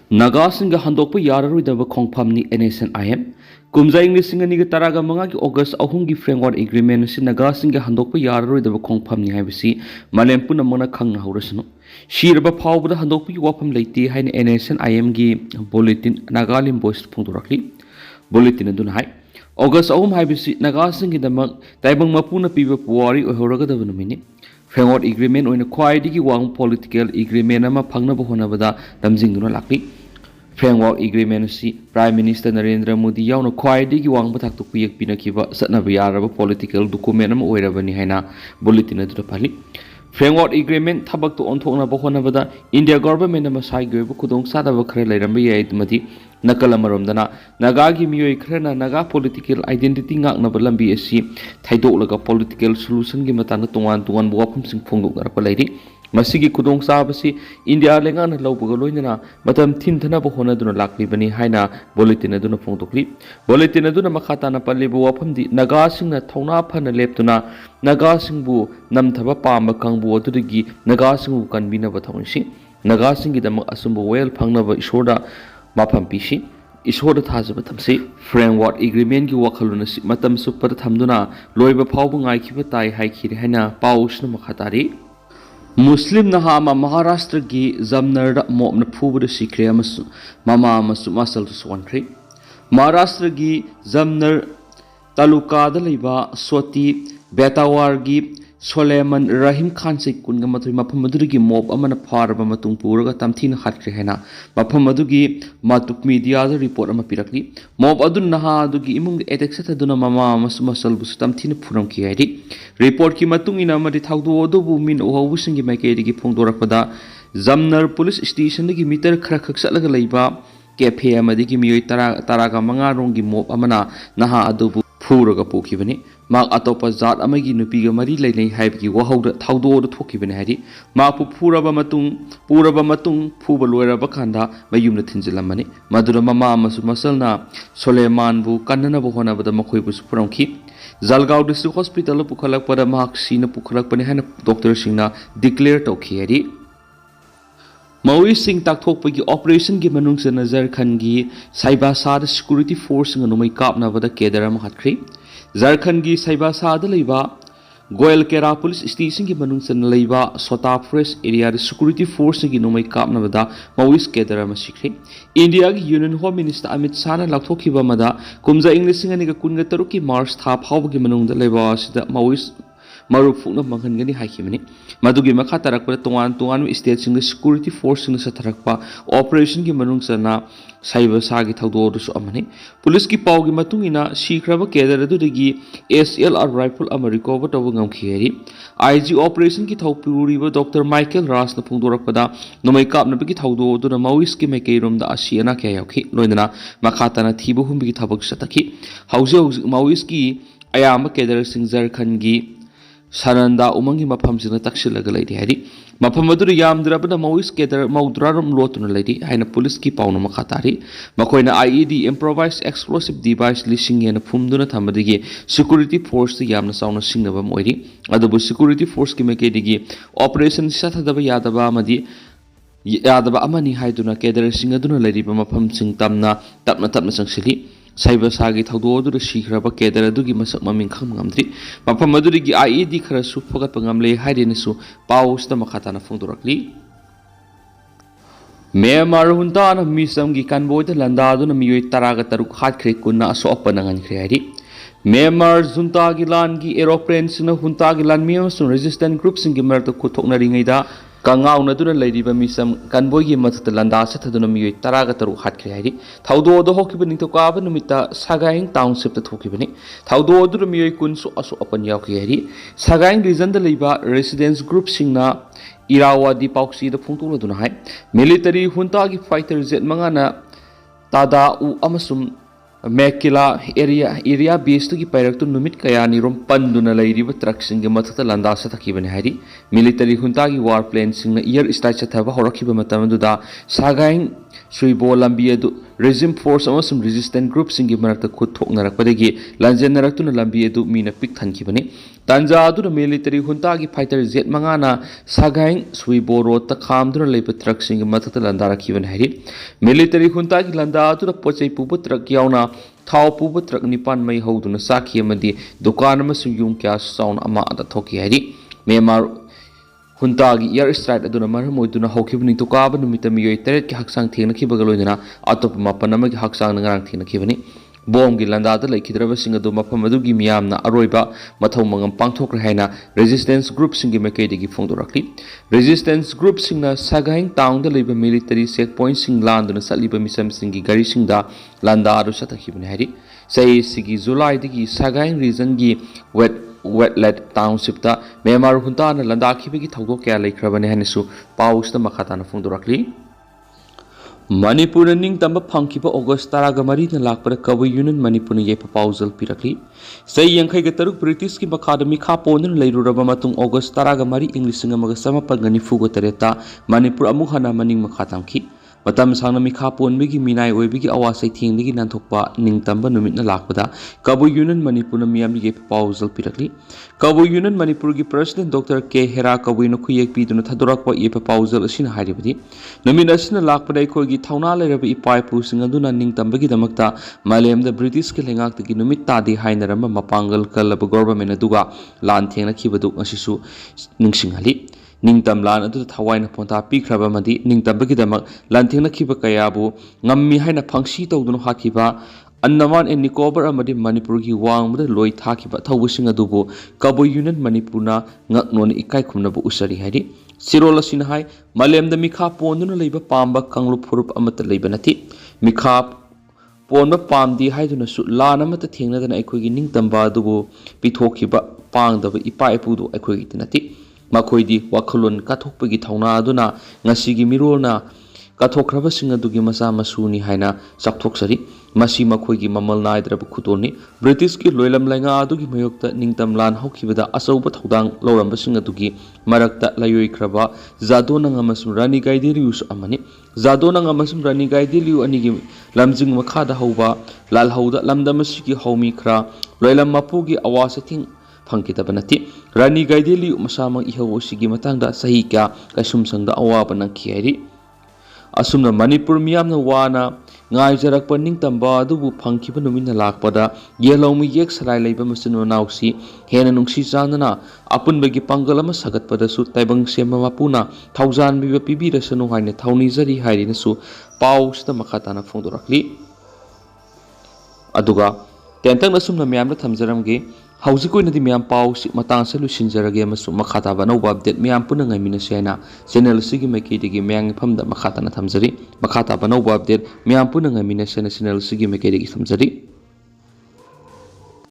Nagasinga handokpa yararudaba khongphamni NSNIM kumjai lisingani taraga manga ki August ahungi framework agreement si Nagasinga handokpa yararudaba khongphamni haibisi malem puna mona khangna haurasnu shirba phawbada handokpa ki wafam leiti haina NSNIM gi bulletin Nagalim voice phungdorakli bulletin aduna hai August ahum haibisi Nagasingi damak taibang mapuna piba puwari ohoragadaba numini framework agreement oina khwaidigi wang political agreement ama phangnaba honabada damjingduna lakli framework agreement si Prime Minister Narendra Modi yauna khwaidigi wang bathak tu kuyak pinakiba satnaba yaraba political document ama oirabani haina bulletin adu pali framework agreement thabak tu onthokna bahonabada India government ama sai goiba khudong sadaba khare lairamba yai madi nakal amaromdana naga gi miyoi khrana naga political identity ngaknaba lambi asi thaidolaga political solution gi matanga tongan tongan wafam sing phongdoknarapa lairi masigi khudong sabasi India lengana lawbuga loinana matam thintana bahonaduna laklibani haina bulletin aduna phongdokli bulletin aduna makhatana pallibu wafamdi naga singna thongna phana leptuna naga singbu namthaba pamba kangbu adudagi naga singbu kanbina bathongsi naga singi dam asumbu well phangnaba isorda mafam pisi isorda thajaba thamsi framework agreement gi wakhaluna si matam super thamduna loiba phawbu ngai khiba tai haikhi haina pausna makhatari Muslim Nahama Maharashtra gi Jamner Mobna Pubra Sikre Mama Masu Masal to Swankri Maharashtra gi Jamner Taluka Daliba Swati Betawar gi Soleman Rahim Khan se kunga matri maphamadurigi mob amana pharaba matung puraga tamthina khatkre hena maphamadurigi matuk media da report ama pirakli mob adun naha adugi imung attack sataduna mama masal bus tamthina phuram ki haidi report ki matung ina mari thawdu odu min ohawu singi maike digi phongdorakpada Jamner police station digi meter khara khak satlaga leiba cafe amadigi miyoi taraga manga rongi mob amana naha adu Puraga Pokibani, Mark Atopa Zat Amagi Nupiga Mari Lane Habi Wahod Taudo the Tokibani Hadi, Mark Puraba Matung, Pubalura Bakanda, Mayum the Tinzilamani, Madura Mama Masumasalna, Soleman Bu, Kanana Bohona, the Makoibus Pronki, Zalgao District Hospital, Pukalak Pada Mark Sina Pukalak Panihana, Dr. Singna declared Tokiadi. Maui Singh Takthokpagi operation gi manung se Nazar Khan gi Saiba Sa security force nganumai kapna bada kedaram hatkri Zarkhan gi Saiba Sa da leiba Goel Kera police station gi manung se leiba Sota forest area security force gi numai kapna bada Maui kedaram sikri India gi Union Home Minister Amit Shah na lakthokiba mada kumja English singa ni ga kunga taruki Mars tha phawba gi manung da leiba sida Maui Maruf Fugna Mankangani Hakimani, Madugi Makatarak, Tuan state in the security force in the Satarakpa, Operation Gimanung Sana, Cyber Sagi Taudos Amani, Police Paugi Matungina, Shikraba Keda Dudigi, SLR rifle America, but Ovangam Kieri, IG Operation Kitaupu River, Dr. Michael Ras the Pundorapada, no make up Nabiki Taudo, the Mawiski Makerum, the Asiana Kayaki, Loina, Makatana Tibu Humbi Tabak Sataki, Houses Mawiski, Ayama Keder Singzar Kangi. Sananda umangi maphamsina taksilaga leidi hari maphamaduru yamdrabana Maoist keder maudraram lotuna leidi haina police ki pauna makhatari makoina IED improvised explosive device lising yana phumduna thamadigi security force yamna sauna singnaba moiri adubu security force ki mekedigi operation sathadaba yadaba amani haiduna keder singaduna leiriba mapham sing tapna sangsili Cyber Sagi Taudo the Shikraba Keder Dugi Masak Maming Kamgamdri, Mapamadurigi IED Karasu Fogat Pangamle Hidenisu, Paus the Makatana Fundurakli. Myanmar Huntana Misam Gikanboy the Landaduna Mui Taragataruk Hat Krekuna Sopanangan Creadi. Myanmar Zuntagilangi aeroplanes in Huntagilan Mios resistant groups in Gimerta Kutokna Ringida. Kangau Naduna Lady Bamisam Kanboy Mat the Landasa Tadunami Taragataru hat creati, Taudo the Hokibani to Kabanumita, Sagaing Township the Tokibani, Taudo the Miyakun so also upon Yakiari, Sagaing Rizan the Liba residence group Singna, Irawa di Pauxi the Puntula Dunahai, military Huntagi fighters at Mangana, Tada U Amasum. Mekila area based to Pirato Numit Kayani Rom Panduna Lady with trucks in Gamatata Landasa Takiban Hari, military Huntagi warplanes in the year Stachatava Horokiba Matamaduda, Sagaing Suibo Lambia regime force or some resistant groups in Gimarata Kutok Narakadegi, Lanzanaratuna Lambia do mean a pick Tankibani, ꯇꯥꯟꯖꯥ ꯑꯗꯨꯗ military ꯍꯨꯟꯇꯥꯒꯤ fighter jet ꯃꯉꯥꯅ ꯁꯥꯒꯥꯏꯡ ꯁꯨꯏꯕꯣ ꯔꯣꯗꯇ ꯈꯥꯝꯗꯨꯅ ꯂꯩꯕ ꯇ꯭ꯔꯛꯁꯤꯡꯒꯤ ꯃꯊꯛꯇ ꯂꯟꯗꯥꯔꯛꯈꯤꯕꯅꯤ ꯍꯥꯏꯔꯤ military ꯍꯨꯟꯇꯥꯒꯤ ꯂꯥꯟꯗꯥ ꯑꯗꯨꯗ ꯄꯣꯠꯆꯩ ꯄꯨꯕ truck ꯌꯥꯎꯅ ꯊꯥꯎ ꯄꯨꯕ ꯇ꯭ꯔꯛ 9 ꯃꯩ ꯍꯧꯗꯨꯅ ꯆꯥꯛꯈꯤ ꯑꯃꯗꯤ ꯗꯨꯀꯥꯟ ꯑꯃꯁꯨꯡ ꯌꯨꯝ ꯀꯌꯥ ꯆꯥꯎꯅ ꯑꯃꯥꯡ ꯑꯇꯥ ꯊꯣꯛꯈꯤ ꯍꯥꯏꯔꯤ ꯃ꯭ꯌꯥꯟꯃꯥꯔ ꯍꯨꯟꯇꯥꯒꯤ ꯏꯌꯥꯔ ꯁ꯭ꯇ꯭ꯔꯥꯏꯛ ꯑꯗꯨꯅ ꯃꯔꯝ ꯑꯣꯏꯗꯨꯅ ꯍꯧꯈꯤꯕ ꯅꯤꯡꯊꯧꯀꯥꯕ ꯅꯨꯃꯤꯠꯇ ꯃꯤꯑꯣꯏ 9ꯀꯤ ꯍꯛꯆꯥꯡ ꯊꯦꯡꯅꯈꯤꯕꯒ ꯂꯣꯏꯅꯅ ꯑꯇꯣꯞꯄ 9 ꯑꯃꯒꯤ ꯍꯛꯆꯥꯡꯅ ꯉꯔꯥꯡ ꯊꯦꯡꯅꯈꯤꯕꯅꯤ ꯕꯣꯝꯒꯤ ꯂꯥꯟꯗꯥꯗ ꯂꯩꯈꯤꯗ꯭ꯔꯕꯁꯤꯡ ꯑꯗꯨ ꯃꯐꯝ ꯑꯗꯨꯒꯤ ꯃꯤꯌꯥꯝꯅ ꯑꯔꯣꯏꯕ ꯃꯊꯧ ꯃꯉꯝ ꯄꯥꯡꯊꯣꯛꯈ꯭ꯔꯦ ꯍꯥꯏꯅ ꯔꯦꯖꯤꯁꯇꯦꯟꯁ ꯒ꯭ꯔꯨꯞꯁꯤꯡꯒꯤ ꯃꯥꯏꯀꯩꯗꯒꯤ ꯐꯣꯡꯗꯣꯔꯛꯂꯤ ꯔꯦꯖꯤꯁꯇꯦꯟꯁ ꯒ꯭ꯔꯨꯞꯁꯤꯡꯅ ꯁꯥꯒꯥꯏꯡ ꯇꯥꯎꯟꯗ ꯂꯩꯕ ꯃꯤꯂꯤꯇꯔꯤ ꯆꯦꯛ ꯄꯣꯏꯟꯠꯁꯤꯡ ꯂꯥꯟꯗꯨꯅ ꯆꯠꯂꯤꯕ ꯃꯤꯆꯝꯁꯤꯡꯒꯤ ꯒꯥꯔꯤꯁꯤꯡꯗ ꯂꯥꯟꯗꯥ ꯑꯗꯨ ꯆꯠꯊꯈꯤꯕꯅꯤ ꯍꯥꯏꯔꯤ ꯆꯍꯤꯁꯤꯒꯤ ꯖꯨꯂꯥꯏꯗꯒꯤ ꯁꯥꯒꯥꯏꯡ ꯔꯤꯖꯟꯒꯤ ꯋꯦꯠꯂꯦꯠ ꯇꯥꯎꯟꯁꯤꯞꯇ ꯃ꯭ꯌꯥꯟꯃꯥꯔ ꯍꯨꯟꯇꯥꯅ ꯂꯥꯟꯗꯥꯈꯤꯕꯒꯤ ꯊꯧꯗꯣꯛ ꯀꯌꯥ ꯂꯩꯈ꯭ꯔꯕꯅꯤ ꯍꯥꯏꯅꯁꯨ ꯄꯥꯎꯁꯤꯗ ꯃꯈꯥ ꯇꯥꯅ ꯐꯣꯡꯗꯣꯔꯛꯂꯤ ꯃꯅꯤꯄꯨꯔꯅ ꯅꯤꯡꯇꯝꯕ ꯐꯪꯈꯤꯕ ꯑꯣꯒꯁꯠ 13ꯗ ꯂꯥꯛꯄꯗ ꯀꯕꯨꯏ ꯌꯨꯅꯤꯌꯟ ꯃꯅꯤꯄꯨꯔꯅ ꯌꯩꯐ ꯄꯥꯎꯖꯦꯜ ꯄꯤꯔꯛꯂꯤ ꯆꯍꯤ 53 ꯕ꯭ꯔꯤꯇꯤꯁꯀꯤ ꯃꯈꯥꯗ ꯃꯤꯈꯥ ꯄꯣꯟꯗꯨꯅ ꯂꯩꯔꯨꯔꯕ ꯃꯇꯨꯡ ꯑꯣꯒꯁꯠ 13 ꯏꯪ 1948ꯗ ꯃꯅꯤꯄꯨꯔ ꯑꯃꯨꯛ ꯍꯟꯅ ꯃꯅꯤꯡ ꯃꯈꯥ ꯇꯝꯈꯤ ꯃꯇꯝ ꯁꯥꯡꯅ ꯃꯤꯈꯥ ꯄꯣꯟꯕꯒꯤ ꯃꯤꯅꯥꯏ ꯑꯣꯏꯕꯒꯤ ꯑꯋꯥ ꯆꯩꯊꯦꯡꯗꯒꯤ ꯅꯥꯟꯊꯣꯛꯄ ꯅꯤꯡꯇꯝꯕ ꯅꯨꯃꯤꯠꯅ ꯂꯥꯛꯄꯗ ꯀꯕꯨꯏ ꯌꯨꯅꯤꯌꯟ ꯃꯅꯤꯄꯨꯔꯅ ꯃꯤꯌꯥꯝꯒꯤ ꯌꯩꯐ ꯄꯥꯎꯖꯦꯜ ꯄꯤꯔꯛꯂꯤ ꯀꯕꯨꯏ ꯌꯨꯅꯤꯌꯟ ꯃꯅꯤꯄꯨꯔꯒꯤ ꯄ꯭ꯔꯁꯤꯗꯦꯟꯠ ꯗꯣꯛꯇꯔ ꯀꯦ ꯍꯦꯔꯥ ꯀꯕꯨꯏꯅ ꯈꯨꯌꯦꯛ ꯄꯤꯗꯨꯅ ꯊꯥꯗꯣꯔꯛꯄ ꯌꯩꯐ ꯄꯥꯎꯖꯦꯜ ꯑꯁꯤꯅ ꯍꯥꯏꯔꯤꯕꯗꯤ ꯅꯨꯃꯤꯠ ꯑꯁꯤꯅ ꯂꯥꯛꯄꯗ ꯑꯩꯈꯣꯏꯒꯤ ꯊꯧꯅꯥ ꯂꯩꯔꯕ ꯏꯄꯥ ꯏꯄꯨꯁꯤꯡ ꯑꯗꯨꯅ ꯅꯤꯡꯇꯝꯕꯒꯤꯗꯃꯛꯇ ꯃꯥꯂꯦꯝꯗ ꯕ꯭ꯔꯤꯇꯤꯁꯀꯤ ꯂꯩꯉꯥꯛꯇꯒꯤ ꯅꯨꯃꯤꯠ ꯇꯥꯗꯦ ꯍꯥꯏꯅꯔꯝꯕ ꯃꯄꯥꯡꯒꯜ ꯀꯜꯂꯕ ꯒꯣꯚꯔꯟꯃꯦꯟꯠ ꯑꯗꯨꯒ ꯂꯥꯟ ꯊꯦꯡꯅꯈꯤꯕꯗꯨ ꯉꯁꯤꯁꯨ ꯅꯤꯡꯁꯤꯡꯍꯜꯂꯤ ꯅꯤꯡꯇꯝ ꯂꯥꯟ ꯑꯗꯨꯗ ꯊꯋꯥꯏꯅ ꯄꯣꯟꯊꯥ ꯄꯤꯈ꯭ꯔꯕ ꯑꯃꯗꯤ ꯅꯤꯡꯇꯝꯕꯒꯤꯗꯃꯛ ꯂꯥꯟꯊꯦꯡꯅꯈꯤꯕ ꯀꯌꯥꯕꯨ ꯉꯝꯃꯤ ꯍꯥꯏꯅ ꯐꯪꯁꯤ ꯇꯧꯗꯨꯅ ꯍꯥꯠꯈꯤꯕ ꯑꯟꯗꯃꯥꯟ ꯑꯦꯟ ꯅꯤꯀꯣꯕꯔ ꯑꯃꯗꯤ ꯃꯅꯤꯄꯨꯔꯒꯤ ꯋꯥꯡꯃꯗ ꯂꯣꯏ ꯊꯥꯈꯤꯕ ꯑꯊꯧꯕꯁꯤꯡ ꯑꯗꯨꯕꯨ ꯀꯕꯨꯏ ꯌꯨꯅꯤꯌꯟ ꯃꯅꯤꯄꯨꯔꯅ ꯉꯛꯅꯣꯟꯅ ꯏꯀꯥꯏ ꯈꯨꯝꯅꯕ ꯎꯠꯆꯔꯤ ꯍꯥꯏꯔꯤ ꯆꯤꯔꯣꯜ ꯑꯁꯤꯅ ꯍꯥꯏ ꯃꯥꯂꯦꯝꯗ ꯃꯤꯈꯥ ꯄꯣꯟꯗꯨꯅ ꯂꯩꯕ ꯄꯥꯝꯕ ꯀꯥꯡꯂꯨꯞ ꯐꯨꯔꯨꯞ ꯑꯃꯠꯇ ꯂꯩꯕ ꯅꯠꯇꯦ ꯃꯤꯈꯥ ꯄꯣꯟꯕ ꯄꯥꯝꯗꯦ ꯍꯥꯏꯗꯨꯅꯁꯨ ꯂꯥꯟ ꯑꯃꯠꯇ ꯊꯦꯡꯅꯗꯅ ꯑꯩꯈꯣꯏꯒꯤ ꯅꯤꯡꯇꯝꯕ ꯑꯗꯨꯕꯨ ꯄꯤꯊꯣꯛꯈꯤꯕ ꯄꯥꯡꯗꯕ ꯏꯄꯥ ꯏꯄꯨꯗꯨ ꯑꯩꯈꯣꯏꯒꯤꯗꯤ ꯅꯠꯇꯦ ꯃꯈꯣꯏꯗꯤ ꯋꯥꯈꯜꯂꯣꯟ ꯀꯠꯊꯣꯛꯄꯒꯤ ꯊꯧꯅꯥ ꯑꯗꯨꯅ ꯉꯁꯤꯒꯤ ꯃꯤꯔꯣꯜꯅ ꯀꯠꯊꯣꯛꯈ꯭ꯔꯕꯁꯤꯡ ꯑꯗꯨꯒꯤ ꯃꯆꯥ ꯃꯁꯨꯅꯤ ꯍꯥꯏꯅ ꯆꯥꯎꯊꯣꯛꯆꯔꯤ ꯃꯁꯤ ꯃꯈꯣꯏꯒꯤ ꯃꯃꯜ ꯅꯥꯏꯗ꯭ꯔꯕ ꯈꯨꯗꯣꯜꯅꯤ ꯕ꯭ꯔꯤꯇꯤꯁꯀꯤ ꯂꯣꯏꯂꯝ ꯂꯩꯉꯥꯛ ꯑꯗꯨꯒꯤ ꯃꯥꯌꯣꯛꯇ ꯅꯤꯡꯇꯝ ꯂꯥꯟ ꯍꯧꯈꯤꯕꯗ ꯑꯆꯧꯕ ꯊꯧꯗꯥꯡ ꯂꯧꯔꯝꯕꯁꯤꯡ ꯑꯗꯨꯒꯤ ꯃꯔꯛꯇ ꯂꯥꯏꯑꯣꯏꯈ꯭ꯔꯕ ꯖꯥꯗꯣꯅꯪ ꯑꯃꯁꯨꯡ ꯔꯥꯅꯤ ꯒꯥꯏꯗꯤꯟꯂꯤꯌꯨꯁꯨ ꯑꯃꯅꯤ ꯖꯥꯗꯣꯅꯪ ꯑꯃꯁꯨꯡ ꯔꯥꯅꯤ ꯒꯥꯏꯗꯤꯟꯂꯤꯌꯨ ꯑꯅꯤꯒꯤ ꯂꯝꯖꯤꯡ ꯃꯈꯥꯗ ꯍꯧꯕ ꯂꯥꯜꯍꯧꯗ ꯂꯝꯗꯝ ꯑꯁꯤꯒꯤ ꯍꯧꯃꯤ ꯈꯔ ꯂꯣꯏꯂꯝ ꯃꯄꯨꯒꯤ ꯑꯋꯥ ꯆꯩꯊꯦꯡ ꯐꯪꯈꯤꯗꯕ ꯅꯠꯇꯦ ꯔꯥꯅꯤ ꯒꯥꯏꯗꯤꯟꯂꯤꯌꯨ ꯃꯁꯥꯃꯛ ꯏꯍꯧ ꯑꯁꯤꯒꯤ ꯃꯇꯥꯡꯗ ꯆꯍꯤ ꯀꯌꯥ ꯀꯩꯁꯨꯝꯁꯪꯗ ꯑꯋꯥꯕ ꯅꯪꯈꯤ ꯍꯥꯏꯔꯤ ꯑꯁꯨꯝꯅ ꯃꯅꯤꯄꯨꯔ ꯃꯤꯌꯥꯝꯅ ꯋꯥꯅ ꯉꯥꯏꯖꯔꯛꯄ ꯅꯤꯡꯇꯝꯕ ꯑꯗꯨꯕꯨ ꯐꯪꯈꯤꯕ ꯅꯨꯃꯤꯠꯅ ꯂꯥꯛꯄꯗ ꯌꯦꯜꯍꯧꯃꯤ ꯌꯦꯛ ꯁꯂꯥꯏ ꯂꯩꯕ ꯃꯆꯤꯟ ꯃꯅꯥꯎꯁꯤ ꯍꯦꯟꯅ ꯅꯨꯡꯁꯤ ꯆꯥꯟꯅꯅ ꯑꯄꯨꯟꯕꯒꯤ ꯄꯥꯡꯒꯜ ꯑꯃ ꯁꯥꯒꯠꯄꯗꯁꯨ ꯇꯥꯏꯕꯪ ꯁꯦꯝꯕ ꯃꯄꯨꯅ ꯊꯧꯖꯥꯟꯕꯤꯕ ꯄꯤꯕꯤꯔꯁꯅꯨ ꯍꯥꯏꯅ ꯊꯧꯅꯤꯖꯔꯤ ꯍꯥꯏꯔꯤꯅꯁꯨ ꯄꯥꯎꯁꯤꯗ ꯃꯈꯥ ꯇꯥꯅ ꯐꯣꯡꯗꯣꯔꯛꯂꯤ ꯑꯗꯨꯒ ꯇꯦꯟꯇꯛꯅ ꯑꯁꯨꯝꯅ ꯃꯌꯥꯝꯗ ꯊꯝꯖꯔꯝꯒꯦ ꯍꯧꯖꯤꯛ ꯑꯣꯏꯅꯗꯤ ꯃꯌꯥꯝ ꯄꯥꯎꯁꯤ ꯃꯇꯥꯡ ꯑꯁꯤꯗ ꯂꯣꯏꯁꯤꯟꯖꯔꯒꯦ ꯑꯃꯁꯨꯡ ꯃꯈꯥ ꯇꯥꯕ ꯑꯅꯧꯕ ꯑꯞꯗꯦꯠ ꯃꯌꯥꯝ ꯄꯨꯟꯅ ꯉꯥꯏꯃꯤꯟꯅꯁꯤ ꯍꯥꯏꯅ ꯆꯦꯅꯦꯜ ꯑꯁꯤꯒꯤ ꯃꯥꯏꯀꯩꯗꯒꯤ ꯃꯌꯥꯝꯒꯤ ꯃꯐꯝꯗ ꯃꯈꯥ ꯇꯥꯅ ꯊꯝꯖꯔꯤ ꯃꯈꯥ ꯇꯥꯕ ꯑꯅꯧꯕ ꯑꯞꯗꯦꯠ ꯃꯌꯥꯝ ꯄꯨꯟꯅ ꯉꯥꯏꯃꯤꯟꯅꯁꯤ ꯍꯥꯏꯅ ꯆꯦꯅꯦꯜ ꯑꯁꯤꯒꯤ ꯃꯥꯏꯀꯩꯗꯒꯤ ꯊꯝꯖꯔꯤ